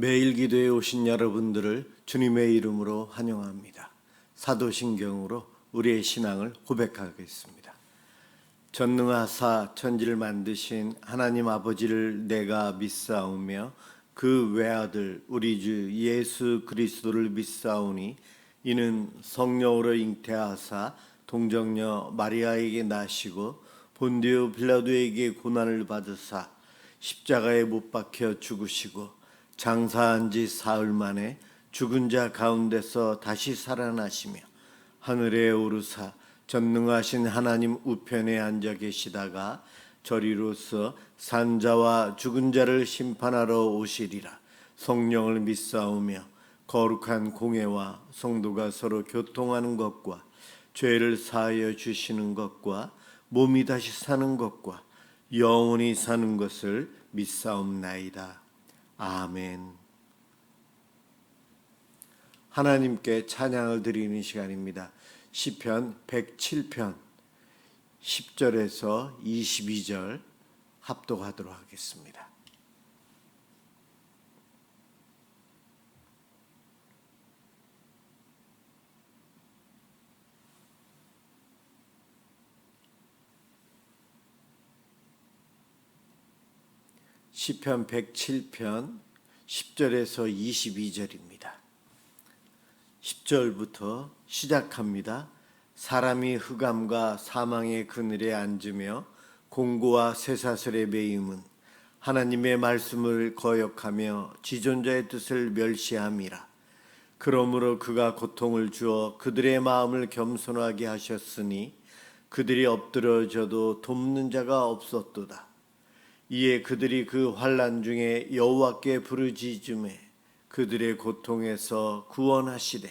매일 기도에 오신 여러분들을 주님의 이름으로 환영합니다. 사도신경으로 우리의 신앙을 고백하겠습니다. 전능하사 천지를 만드신 하나님 아버지를 내가 믿사오며 그 외아들 우리 주 예수 그리스도를 믿사오니 이는 성령으로 잉태하사 동정녀 마리아에게 나시고 본디오 빌라도에게 고난을 받으사 십자가에 못 박혀 죽으시고 장사한 지 사흘 만에 죽은 자 가운데서 다시 살아나시며 하늘에 오르사 전능하신 하나님 우편에 앉아 계시다가 저리로서 산자와 죽은 자를 심판하러 오시리라. 성령을 믿사오며 거룩한 공회와 성도가 서로 교통하는 것과 죄를 사하여 주시는 것과 몸이 다시 사는 것과 영원히 사는 것을 믿사옵나이다. 아멘. 하나님께 찬양을 드리는 시간입니다. 시편 107편 10절에서 22절 합독하도록 하겠습니다. 시편 107편 10절에서 22절입니다. 10절부터 시작합니다. 사람이 흑암과 사망의 그늘에 앉으며 공고와 쇠사슬에 매임은 하나님의 말씀을 거역하며 지존자의 뜻을 멸시함이라. 그러므로 그가 고통을 주어 그들의 마음을 겸손하게 하셨으니 그들이 엎드러져도 돕는 자가 없었도다. 이에 그들이 그 환난 중에 여호와께 부르짖음에 그들의 고통에서 구원하시되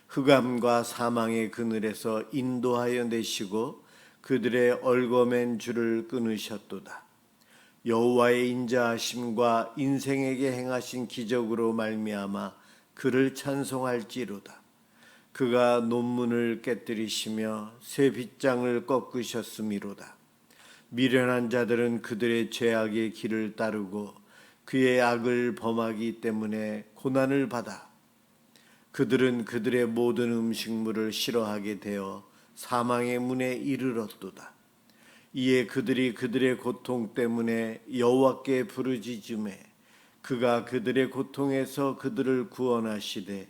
흑암과 사망의 그늘에서 인도하여 내시고 그들의 얽어맨 줄을 끊으셨도다. 여호와의 인자하심과 인생에게 행하신 기적으로 말미암아 그를 찬송할지로다. 그가 논문을 깨뜨리시며 새 빗장을 꺾으셨음이로다. 미련한 자들은 그들의 죄악의 길을 따르고 그의 악을 범하기 때문에 고난을 받아 그들은 그들의 모든 음식물을 싫어하게 되어 사망의 문에 이르렀도다. 이에 그들이 그들의 고통 때문에 여호와께 부르짖음에 그가 그들의 고통에서 그들을 구원하시되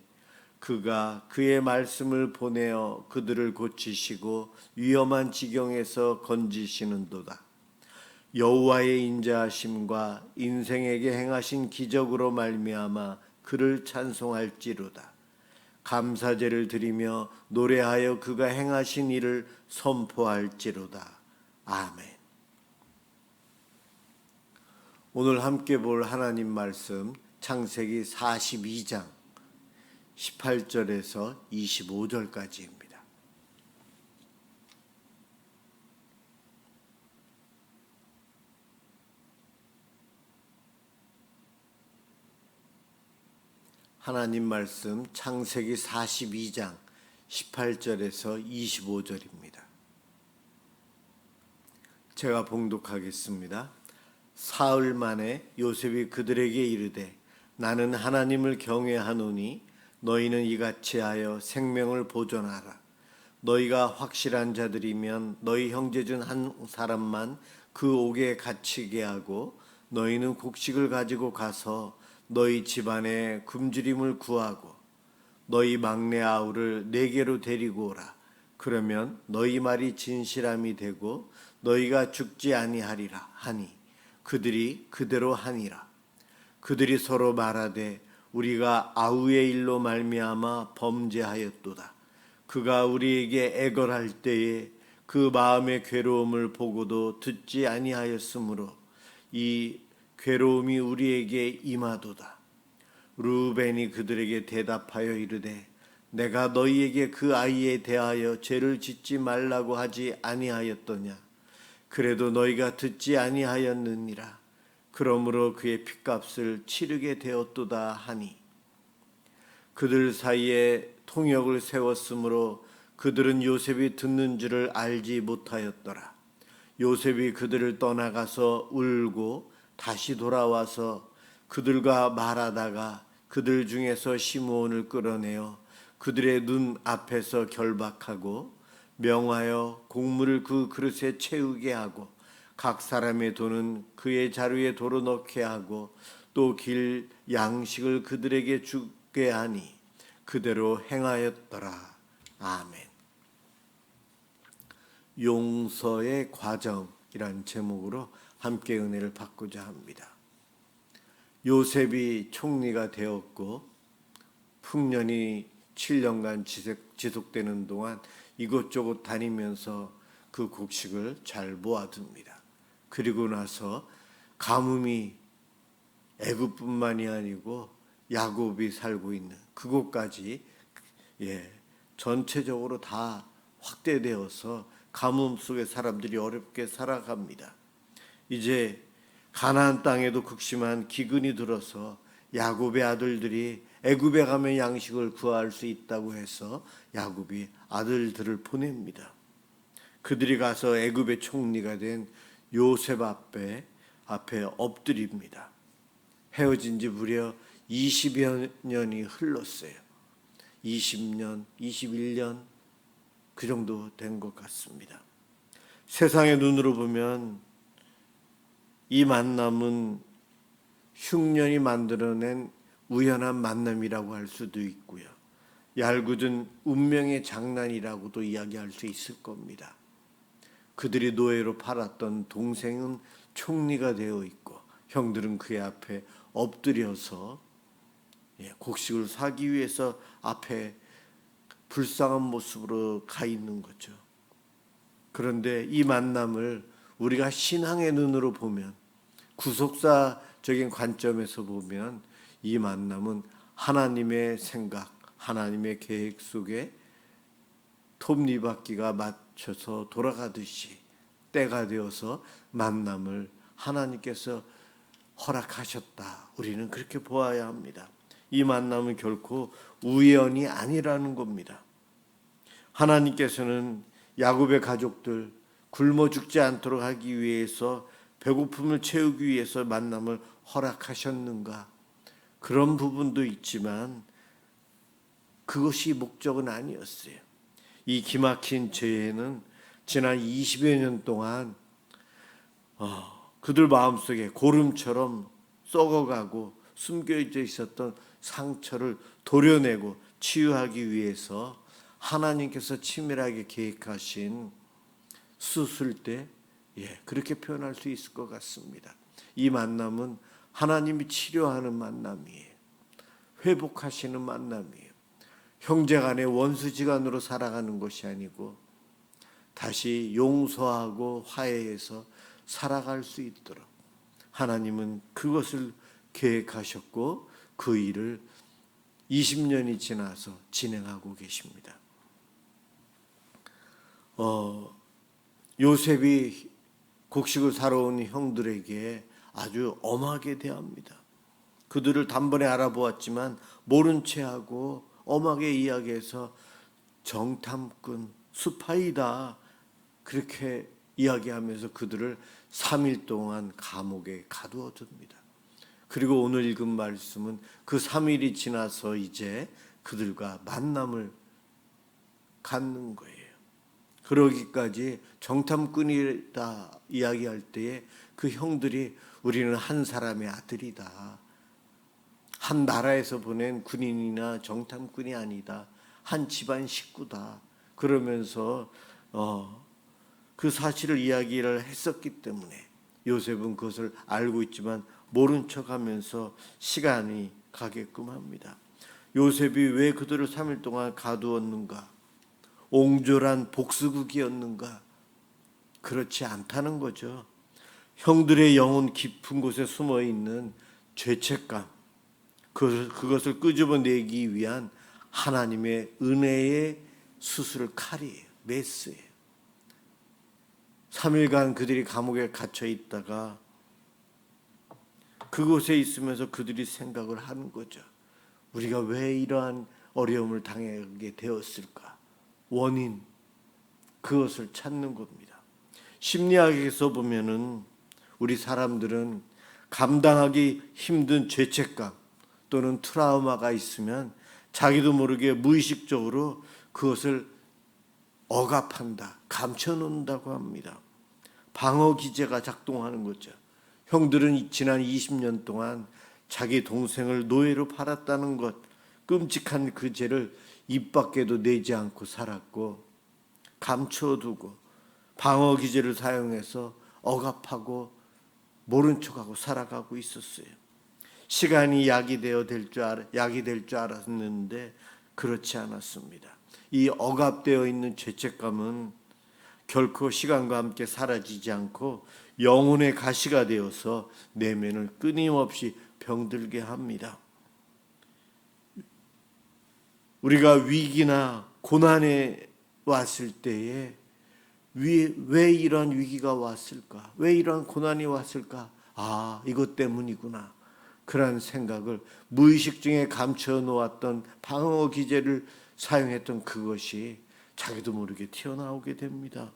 그가 그의 말씀을 보내어 그들을 고치시고 위험한 지경에서 건지시는도다. 여호와의 인자하심과 인생에게 행하신 기적으로 말미암아 그를 찬송할지로다. 감사제를 드리며 노래하여 그가 행하신 일을 선포할지로다. 아멘. 오늘 함께 볼 하나님 말씀 창세기 42장 18절에서 25절까지입니다. 하나님 말씀 창세기 42장 18절에서 25절입니다. 제가 봉독하겠습니다. 사흘 만에 요셉이 그들에게 이르되 나는 하나님을 경외하노니 너희는 이같이 하여 생명을 보존하라. 너희가 확실한 자들이면 너희 형제 중 한 사람만 그 옥에 갇히게 하고 너희는 곡식을 가지고 가서 너희 집안에 굶주림을 구하고 너희 막내 아우를 내게로 데리고 오라. 그러면 너희 말이 진실함이 되고 너희가 죽지 아니하리라 하니 그들이 그대로 하니라. 그들이 서로 말하되 우리가 아우의 일로 말미암아 범죄하였도다. 그가 우리에게 애걸할 때에 그 마음의 괴로움을 보고도 듣지 아니하였으므로 이 괴로움이 우리에게 임하도다. 르우벤이 그들에게 대답하여 이르되 내가 너희에게 그 아이에 대하여 죄를 짓지 말라고 하지 아니하였더냐. 그래도 너희가 듣지 아니하였느니라. 그러므로 그의 핏값을 치르게 되었도다 하니 그들 사이에 통역을 세웠으므로 그들은 요셉이 듣는 줄을 알지 못하였더라. 요셉이 그들을 떠나가서 울고 다시 돌아와서 그들과 말하다가 그들 중에서 시므온을 끌어내어 그들의 눈 앞에서 결박하고 명하여 곡물을 그 그릇에 채우게 하고 각 사람의 돈은 그의 자루에 도로 넣게 하고 또 길 양식을 그들에게 주게 하니 그대로 행하였더라. 아멘. 용서의 과정이란 제목으로 함께 은혜를 받고자 합니다. 요셉이 총리가 되었고 풍년이 7년간 지속되는 동안 이곳저곳 다니면서 그 곡식을 잘 모아둡니다. 그리고 나서 가뭄이 애굽뿐만이 아니고 야곱이 살고 있는 그곳까지 전체적으로 다 확대되어서 가뭄 속에 사람들이 어렵게 살아갑니다. 이제 가나안 땅에도 극심한 기근이 들어서 야곱의 아들들이 애굽에 가면 양식을 구할 수 있다고 해서 야곱이 아들들을 보냅니다. 그들이 가서 애굽의 총리가 된 요셉 앞에 엎드립니다. 헤어진 지 무려 20여 년이 흘렀어요. 20년, 21년 그 정도 된 것 같습니다. 세상의 눈으로 보면 이 만남은 흉년이 만들어낸 우연한 만남이라고 할 수도 있고요. 얄궂은 운명의 장난이라고도 이야기할 수 있을 겁니다. 그들이 노예로 팔았던 동생은 총리가 되어 있고 형들은 그의 앞에 엎드려서 곡식을 사기 위해서 앞에 불쌍한 모습으로 가 있는 거죠. 그런데 이 만남을 우리가 신앙의 눈으로 보면, 구속사적인 관점에서 보면 이 만남은 하나님의 생각, 하나님의 계획 속에 톱니바퀴가 맞춰서 돌아가듯이 때가 되어서 만남을 하나님께서 허락하셨다. 우리는 그렇게 보아야 합니다. 이 만남은 결코 우연이 아니라는 겁니다. 하나님께서는 야곱의 가족들 굶어 죽지 않도록 하기 위해서, 배고픔을 채우기 위해서 만남을 허락하셨는가? 그런 부분도 있지만 그것이 목적은 아니었어요. 이 기막힌 죄에는 지난 20여 년 동안 그들 마음속에 고름처럼 썩어가고 숨겨져 있었던 상처를 도려내고 치유하기 위해서 하나님께서 치밀하게 계획하신 수술 때 그렇게 표현할 수 있을 것 같습니다. 이 만남은 하나님이 치료하는 만남이에요. 회복하시는 만남이에요. 형제간의 원수지간으로 살아가는 것이 아니고 다시 용서하고 화해해서 살아갈 수 있도록 하나님은 그것을 계획하셨고 그 일을 20년이 지나서 진행하고 계십니다. 요셉이 곡식을 사러 온 형들에게 아주 엄하게 대합니다. 그들을 단번에 알아보았지만 모른 체하고 엄하게 이야기해서 정탐꾼, 스파이다 그렇게 이야기하면서 그들을 3일 동안 감옥에 가두어 둡니다. 그리고 오늘 읽은 말씀은 그 3일이 지나서 이제 그들과 만남을 갖는 거예요. 그러기까지 정탐꾼이다 이야기할 때에 그 형들이 우리는 한 사람의 아들이다. 한 나라에서 보낸 군인이나 정탐꾼이 아니다. 한 집안 식구다. 그러면서 그 사실을 이야기를 했었기 때문에 요셉은 그것을 알고 있지만 모른 척하면서 시간이 가게끔 합니다. 요셉이 왜 그들을 3일 동안 가두었는가? 옹졸한 복수국이었는가? 그렇지 않다는 거죠. 형들의 영혼 깊은 곳에 숨어있는 죄책감, 그것을 끄집어내기 위한 하나님의 은혜의 수술 칼이에요. 메스예요. 3일간 그들이 감옥에 갇혀 있다가 그곳에 있으면서 그들이 생각을 하는 거죠. 우리가 왜 이러한 어려움을 당하게 되었을까? 원인, 그것을 찾는 겁니다. 심리학에서 보면은 우리 사람들은 감당하기 힘든 죄책감 또는 트라우마가 있으면 자기도 모르게 무의식적으로 그것을 억압한다, 감춰놓는다고 합니다. 방어 기제가 작동하는 거죠. 형들은 지난 20년 동안 자기 동생을 노예로 팔았다는 것, 끔찍한 그 죄를 입 밖에도 내지 않고 살았고 감춰두고 방어 기제를 사용해서 억압하고 모른 척하고 살아가고 있었어요. 시간이 약이 될 줄 알았는데 그렇지 않았습니다. 이 억압되어 있는 죄책감은 결코 시간과 함께 사라지지 않고 영혼의 가시가 되어서 내면을 끊임없이 병들게 합니다. 우리가 위기나 고난에 왔을 때에 왜 이런 위기가 왔을까? 왜 이런 고난이 왔을까? 이것 때문이구나. 그런 생각을 무의식 중에 감춰 놓았던 방어 기제를 사용했던 그것이 자기도 모르게 튀어나오게 됩니다.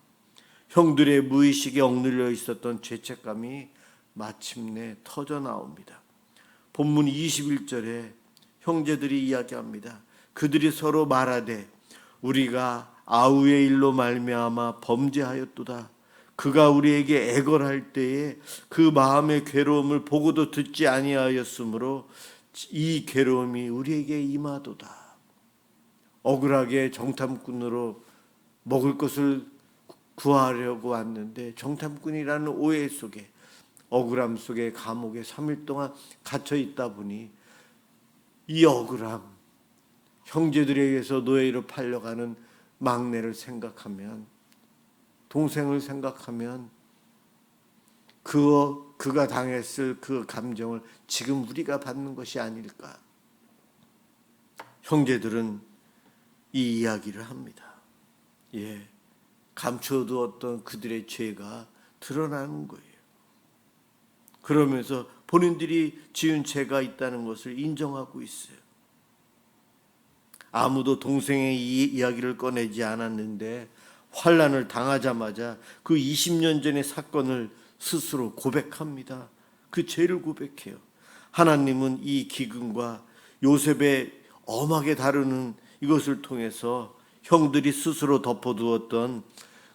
형들의 무의식에 억눌려 있었던 죄책감이 마침내 터져 나옵니다. 본문 21절에 형제들이 이야기합니다. 그들이 서로 말하되 우리가 아우의 일로 말미암아 범죄하였도다. 그가 우리에게 애걸할 때에 그 마음의 괴로움을 보고도 듣지 아니하였으므로 이 괴로움이 우리에게 임하도다. 억울하게 정탐꾼으로 먹을 것을 구하려고 왔는데 정탐꾼이라는 오해 속에 억울함 속에 감옥에 3일 동안 갇혀 있다 보니 이 억울함, 형제들에게서 노예로 팔려가는 막내를 생각하면, 동생을 생각하면 그가 당했을 그 감정을 지금 우리가 받는 것이 아닐까. 형제들은 이 이야기를 합니다. 감춰두었던 그들의 죄가 드러나는 거예요. 그러면서 본인들이 지은 죄가 있다는 것을 인정하고 있어요. 아무도 동생의 이 이야기를 꺼내지 않았는데 환난을 당하자마자 그 20년 전의 사건을 스스로 고백합니다. 그 죄를 고백해요. 하나님은 이 기근과 요셉의 엄하게 다루는 이것을 통해서 형들이 스스로 덮어두었던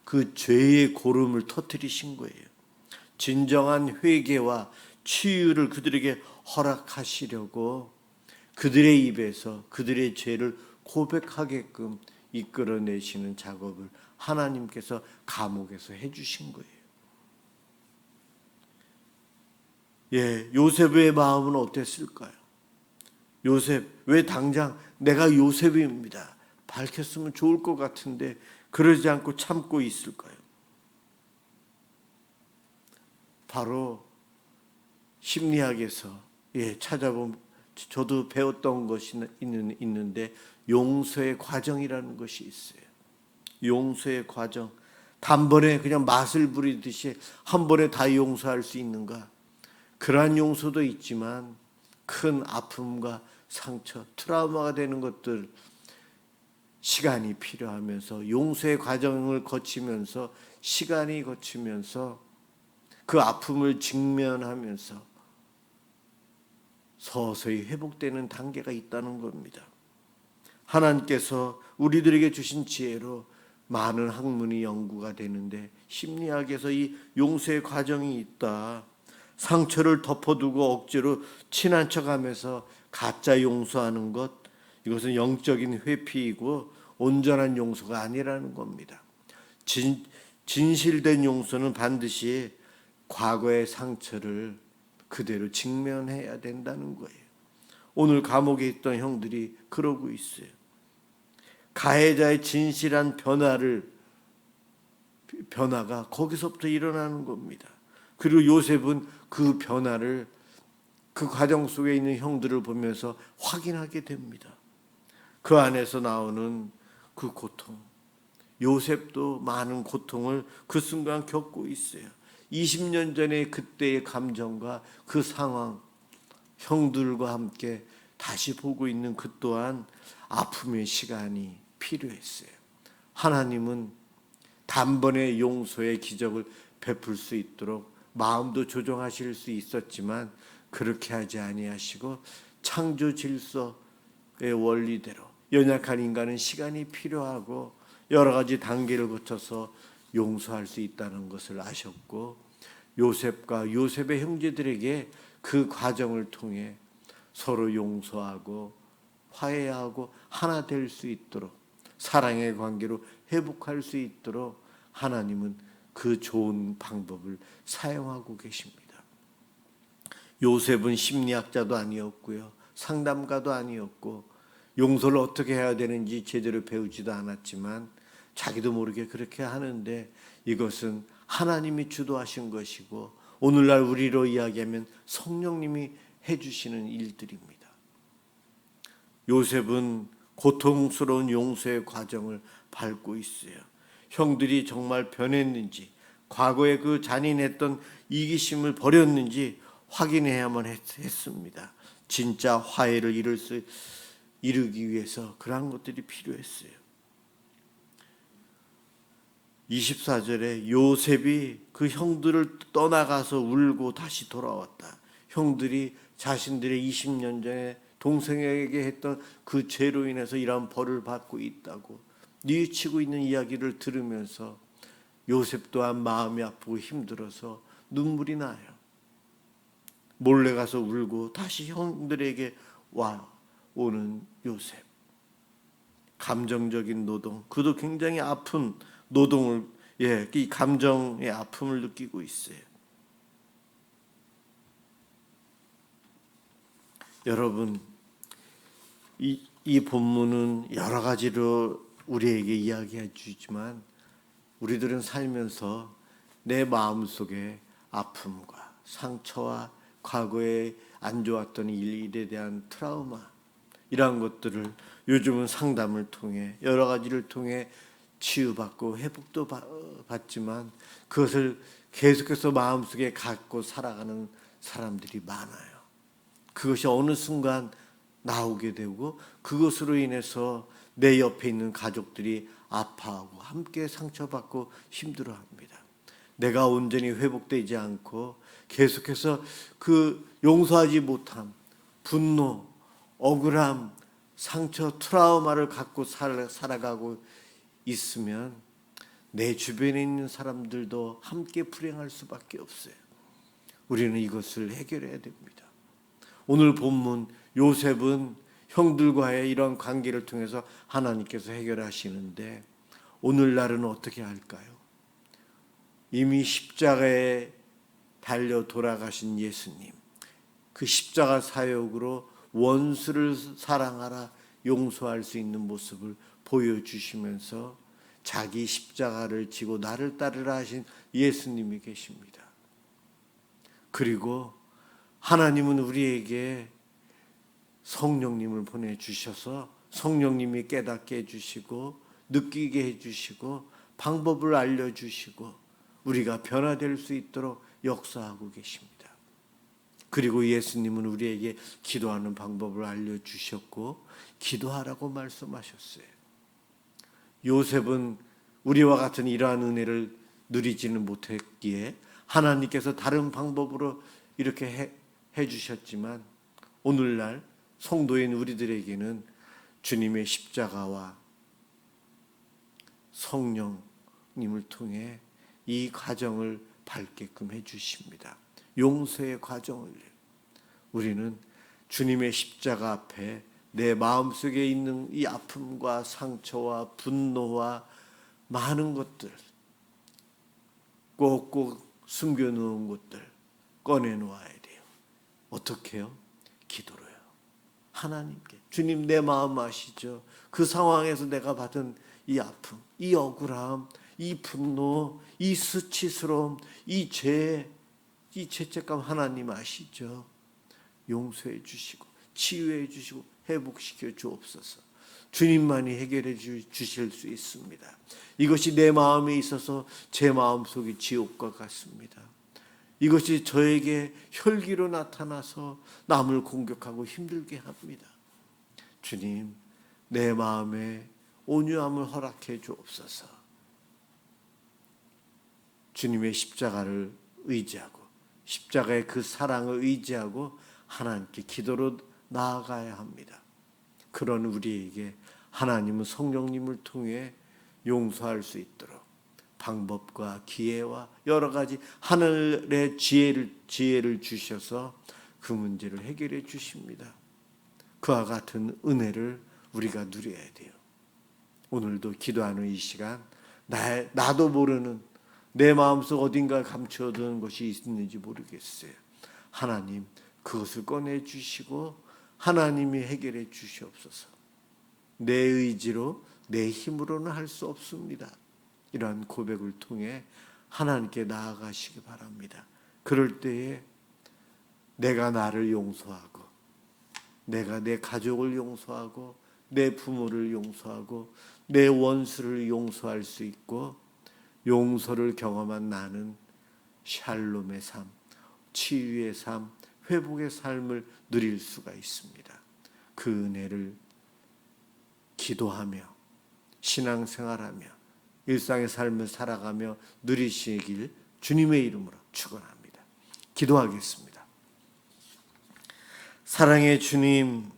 그 죄의 고름을 터뜨리신 거예요. 진정한 회개와 치유를 그들에게 허락하시려고 그들의 입에서 그들의 죄를 고백하게끔 이끌어내시는 작업을 하나님께서 감옥에서 해주신 거예요. 요셉의 마음은 어땠을까요? 요셉, 왜 당장 내가 요셉입니다 밝혔으면 좋을 것 같은데 그러지 않고 참고 있을까요? 바로 심리학에서 찾아보면 저도 배웠던 것이 있는데 용서의 과정이라는 것이 있어요. 용서의 과정. 단번에 그냥 맛을 부리듯이 한 번에 다 용서할 수 있는가? 그러한 용서도 있지만 큰 아픔과 상처, 트라우마가 되는 것들 시간이 필요하면서 용서의 과정을 거치면서 시간이 거치면서 그 아픔을 직면하면서 서서히 회복되는 단계가 있다는 겁니다. 하나님께서 우리들에게 주신 지혜로 많은 학문이 연구가 되는데 심리학에서 이 용서의 과정이 있다. 상처를 덮어두고 억지로 친한 척하면서 가짜 용서하는 것, 이것은 영적인 회피이고 온전한 용서가 아니라는 겁니다. 진실된 용서는 반드시 과거의 상처를 그대로 직면해야 된다는 거예요. 오늘 감옥에 있던 형들이 그러고 있어요. 가해자의 진실한 변화가 거기서부터 일어나는 겁니다. 그리고 요셉은 그 변화를 그 과정 속에 있는 형들을 보면서 확인하게 됩니다. 그 안에서 나오는 그 고통, 요셉도 많은 고통을 그 순간 겪고 있어요. 20년 전에 그때의 감정과 그 상황, 형들과 함께 다시 보고 있는 그 또한 아픔의 시간이 필요했어요. 하나님은 단번에 용서의 기적을 베풀 수 있도록 마음도 조정하실 수 있었지만 그렇게 하지 아니하시고 창조 질서의 원리대로 연약한 인간은 시간이 필요하고 여러 가지 단계를 거쳐서 용서할 수 있다는 것을 아셨고 요셉과 요셉의 형제들에게 그 과정을 통해 서로 용서하고 화해하고 하나 될 수 있도록 사랑의 관계로 회복할 수 있도록 하나님은 그 좋은 방법을 사용하고 계십니다. 요셉은 심리학자도 아니었고요. 상담가도 아니었고 용서를 어떻게 해야 되는지 제대로 배우지도 않았지만 자기도 모르게 그렇게 하는데 이것은 하나님이 주도하신 것이고 오늘날 우리로 이야기하면 성령님이 해주시는 일들입니다. 요셉은 고통스러운 용서의 과정을 밟고 있어요. 형들이 정말 변했는지 과거에 그 잔인했던 이기심을 버렸는지 확인해야만 했습니다. 진짜 화해를 이루기 위해서 그러한 것들이 필요했어요. 24절에 요셉이 그 형들을 떠나가서 울고 다시 돌아왔다. 형들이 자신들의 20년 전에 동생에게 했던 그 죄로 인해서 이러한 벌을 받고 있다고 뉘우치고 있는 이야기를 들으면서 요셉 또한 마음이 아프고 힘들어서 눈물이 나요. 몰래 가서 울고 다시 형들에게 오는 요셉. 감정적인 노동, 그도 굉장히 아픈 노동을, 이 감정의 아픔을 느끼고 있어요. 여러분, 이 본문은 여러 가지로 우리에게 이야기해 주지만 우리들은 살면서 내 마음속에 아픔과 상처와 과거에 안 좋았던 일에 대한 트라우마 이러한 것들을 요즘은 상담을 통해 여러 가지를 통해 치유받고 회복도 받지만 그것을 계속해서 마음속에 갖고 살아가는 사람들이 많아요. 그것이 어느 순간 나오게 되고 그것으로 인해서 내 옆에 있는 가족들이 아파하고 함께 상처받고 힘들어합니다. 내가 온전히 회복되지 않고 계속해서 그 용서하지 못함, 분노, 억울함, 상처, 트라우마를 갖고 살아가고 있으면 내 주변에 있는 사람들도 함께 불행할 수밖에 없어요. 우리는 이것을 해결해야 됩니다. 오늘 본문 요셉은 형들과의 이런 관계를 통해서 하나님께서 해결하시는데 오늘날은 어떻게 할까요? 이미 십자가에 달려 돌아가신 예수님, 그 십자가 사역으로 원수를 사랑하라 용서할 수 있는 모습을 보여주시면서 자기 십자가를 지고 나를 따르라 하신 예수님이 계십니다. 그리고 하나님은 우리에게 성령님을 보내주셔서 성령님이 깨닫게 해주시고 느끼게 해주시고 방법을 알려주시고 우리가 변화될 수 있도록 역사하고 계십니다. 그리고 예수님은 우리에게 기도하는 방법을 알려주셨고 기도하라고 말씀하셨어요. 요셉은 우리와 같은 이러한 은혜를 누리지는 못했기에 하나님께서 다른 방법으로 이렇게 해주셨지만 오늘날 성도인 우리들에게는 주님의 십자가와 성령님을 통해 이 과정을 밟게끔 해주십니다. 용서의 과정을 우리는 주님의 십자가 앞에 내 마음속에 있는 이 아픔과 상처와 분노와 많은 것들 꼭꼭 숨겨놓은 것들 꺼내놓아야 돼요. 어떻게 해요? 기도로요. 하나님께 주님 내 마음 아시죠? 그 상황에서 내가 받은 이 아픔, 이 억울함, 이 분노, 이 수치스러움, 이 죄책감 하나님 아시죠? 용서해 주시고 치유해 주시고 회복시켜 주옵소서. 주님만이 해결해 주실 수 있습니다. 이것이 내 마음에 있어서 제 마음속이 지옥과 같습니다. 이것이 저에게 혈기로 나타나서 남을 공격하고 힘들게 합니다. 주님, 내 마음에 온유함을 허락해 주옵소서. 주님의 십자가를 의지하고 십자가의 그 사랑을 의지하고 하나님께 기도로 나아가야 합니다. 그런 우리에게 하나님은 성령님을 통해 용서할 수 있도록 방법과 기회와 여러 가지 하늘의 지혜를 주셔서 그 문제를 해결해 주십니다. 그와 같은 은혜를 우리가 누려야 돼요. 오늘도 기도하는 이 시간 나도 모르는 내 마음속 어딘가 감춰둔 것이 있는지 모르겠어요. 하나님 그것을 꺼내 주시고 하나님이 해결해 주시옵소서. 내 의지로 내 힘으로는 할 수 없습니다. 이러한 고백을 통해 하나님께 나아가시기 바랍니다. 그럴 때에 내가 나를 용서하고 내가 내 가족을 용서하고 내 부모를 용서하고 내 원수를 용서할 수 있고 용서를 경험한 나는 샬롬의 삶, 치유의 삶, 회복의 삶을 누릴 수가 있습니다. 그 은혜를 기도하며 신앙생활하며 일상의 삶을 살아가며 누리시길 주님의 이름으로 축원합니다. 기도하겠습니다. 사랑의 주님,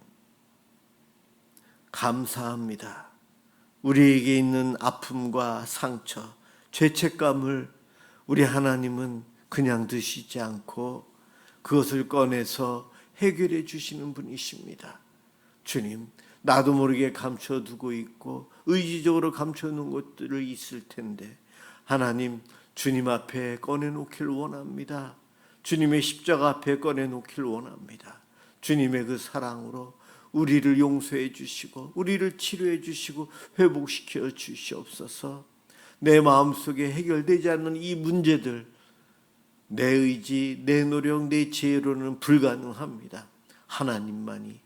감사합니다. 우리에게 있는 아픔과 상처, 죄책감을 우리 하나님은 그냥 두시지 않고 그것을 꺼내서 해결해 주시는 분이십니다. 주님, 나도 모르게 감춰두고 있고 의지적으로 감춰놓은 것들이 있을 텐데 하나님, 주님 앞에 꺼내놓길 원합니다. 주님의 십자가 앞에 꺼내놓길 원합니다. 주님의 그 사랑으로 우리를 용서해 주시고 우리를 치료해 주시고 회복시켜 주시옵소서. 내 마음속에 해결되지 않는 이 문제들, 내 의지, 내 노력, 내 지혜로는 불가능합니다. 하나님만이,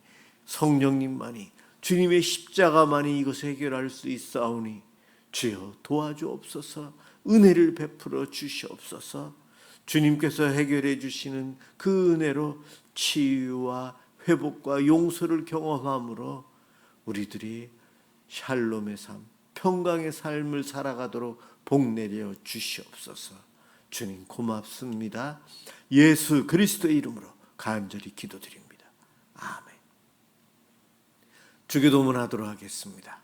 성령님만이, 주님의 십자가만이 이것을 해결할 수 있사오니 주여 도와주옵소서. 은혜를 베풀어 주시옵소서. 주님께서 해결해 주시는 그 은혜로 치유와 회복과 용서를 경험함으로 우리들이 샬롬의 삶, 평강의 삶을 살아가도록 복내려 주시옵소서. 주님 고맙습니다. 예수 그리스도의 이름으로 간절히 기도드립니다. 아멘. 주기도문 하도록 하겠습니다.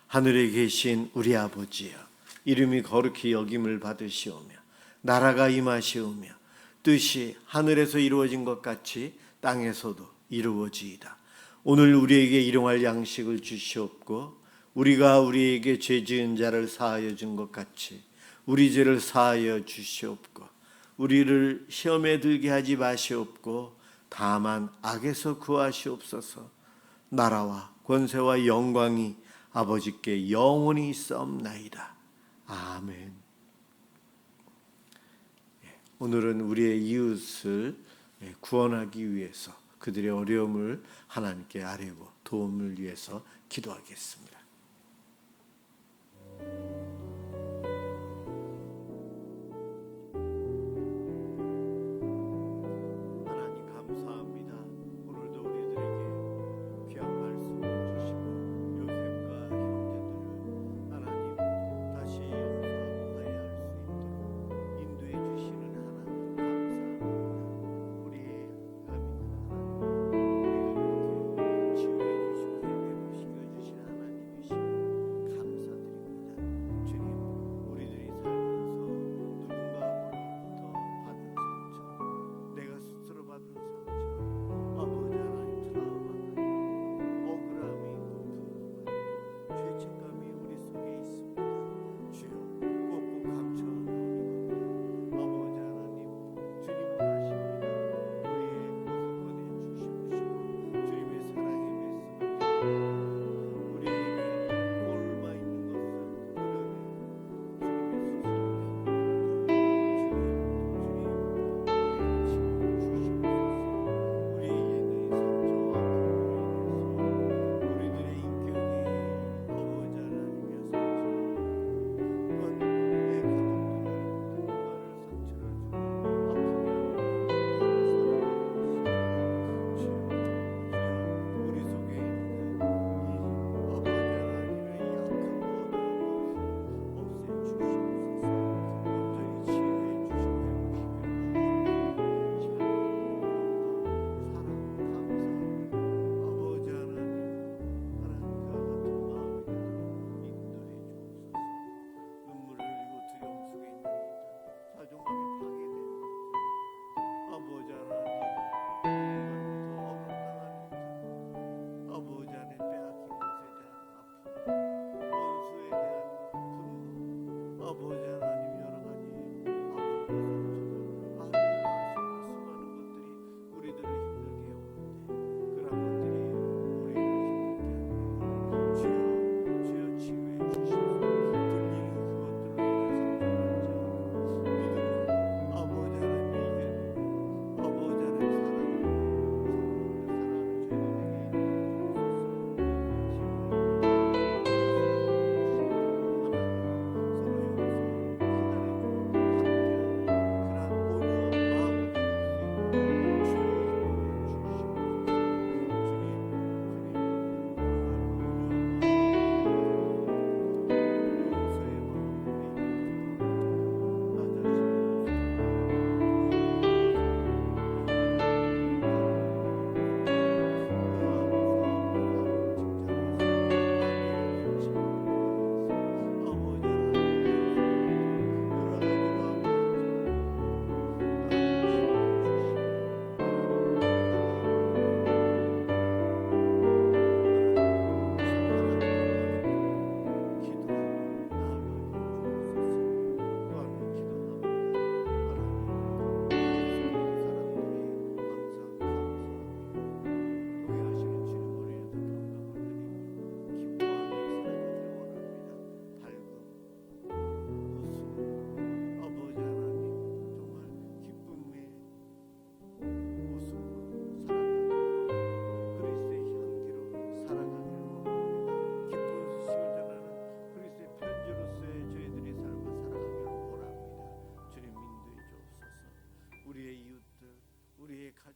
하늘에 계신 우리 아버지여, 이름이 거룩히 여김을 받으시오며 나라가 임하시오며 뜻이 하늘에서 이루어진 것 같이 땅에서도 이루어지이다. 오늘 우리에게 일용할 양식을 주시옵고 우리가 우리에게 죄 지은 자를 사하여 준 것 같이 우리 죄를 사하여 주시옵고 우리를 시험에 들게 하지 마시옵고 다만 악에서 구하시옵소서. 나라와 권세와 영광이 아버지께 영원히 있사옵나이다. 아멘. 오늘은 우리의 이웃을 구원하기 위해서 그들의 어려움을 하나님께 아뢰고 도움을 위해서 기도하겠습니다. 하나님 감사합니다. 오늘도 우리들에게 귀한 말씀을 주시고 요셉과 형제들을 하나님 다시 용서하고 화해할 수 있도록 인도해 주시는 하나님 감사합니다. 우리의 하나님 우리를 치유해 주시고 회복시켜 주신 하나님이시니 감사드립니다. 주님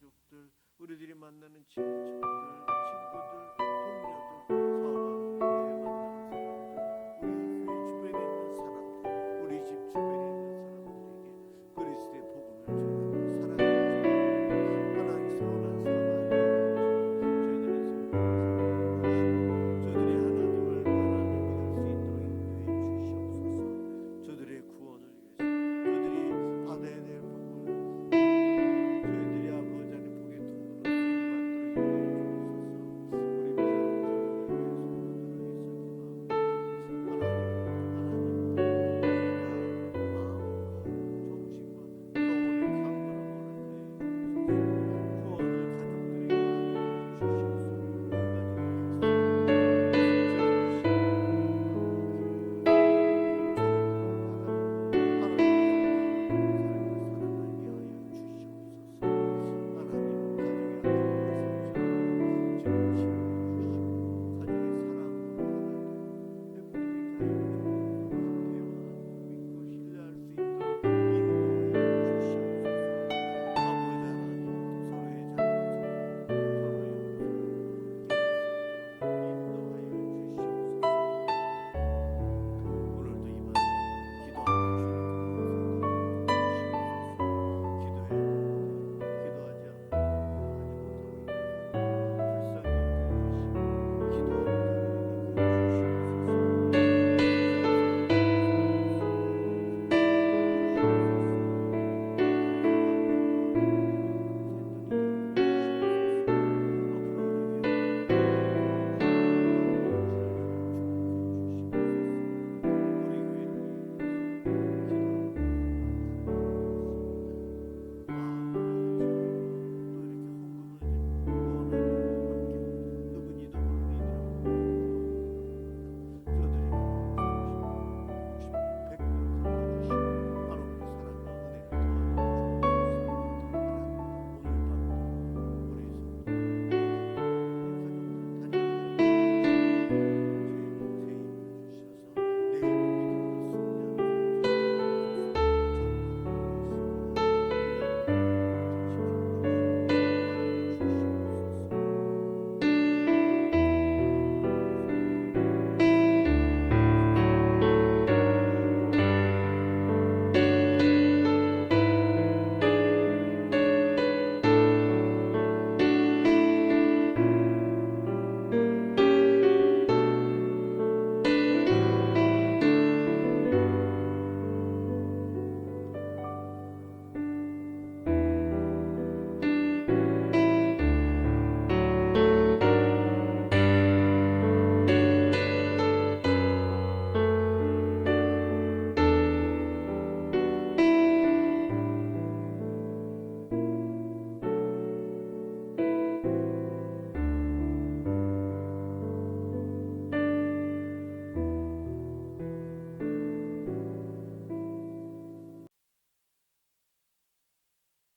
가족들, 우리들이 만나는 친인척들,